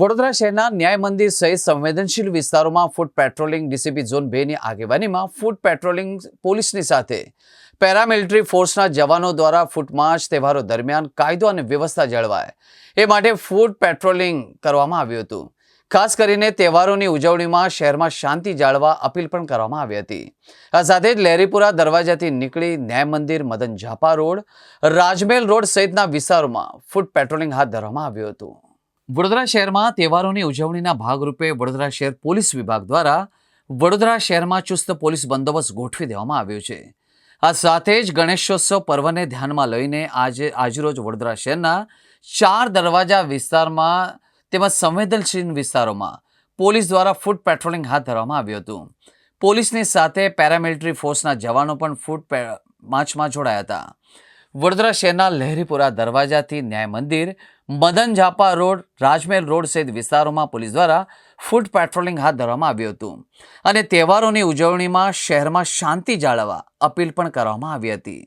વડોદરા શહેરના ન્યાય મંદિર સહિત સંવેદનશીલ વિસ્તારોમાં ફૂટ પેટ્રોલિંગ ડીસીપી ઝોન 2 ની આગેવાનીમાં ફૂટ પેટ્રોલિંગ પોલીસની સાથે પેરામિલિટરી ફોર્સના જવાનો દ્વારા ફૂટ માર્ચ તહેવારો દરમિયાન કાયદો અને વ્યવસ્થા જળવાય એ માટે ફૂટ પેટ્રોલિંગ કરવામાં આવ્યું હતું। ખાસ કરીને તહેવારોની ઉજવણીમાં શહેરમાં શાંતિ જાળવવા અપીલ પણ કરવામાં આવી હતી। આ સાથે જ લહેરીપુરા દરવાજાથી નીકળી ન્યાય મંદિર, મદન ઝાપા રોડ, રાજમહેલ રોડ સહિતના વિસ્તારોમાં ફૂટ પેટ્રોલિંગ હાથ ધરવામાં આવ્યું હતું। વડોદરા શહેરમાં તહેવારોની ઉજવણીના ભાગરૂપે વડોદરા શહેર પોલીસ વિભાગ દ્વારા વડોદરા શહેરમાં ચુસ્ત પોલીસ બંદોબસ્ત ગોઠવી દેવામાં આવ્યો છે। આ સાથે જ ગણેશોત્સવ પર્વને ધ્યાનમાં લઈને આજરોજ વડોદરા શહેરના 4 દરવાજા વિસ્તારમાં તેમજ સંવેદનશીલ વિસ્તારોમાં પોલીસ દ્વારા ફૂટ પેટ્રોલિંગ હાથ ધરવામાં આવ્યું હતું। પોલીસની સાથે પેરામિલિટરી ફોર્સના જવાનો પણ ફૂટ માર્ચમાં જોડાયા હતા। વડોદરા શહેરના લહેરીપુરા દરવાજાથી ન્યાય મંદિર, મદન ઝાપા રોડ, રાજમહેલ રોડ સહિત વિસ્તારોમાં પોલીસ દ્વારા ફૂટ પેટ્રોલિંગ હાથ ધરવામાં આવ્યું હતું અને તહેવારોની ઉજવણીમાં શહેરમાં શાંતિ જાળવવા અપીલ પણ કરવામાં આવી હતી।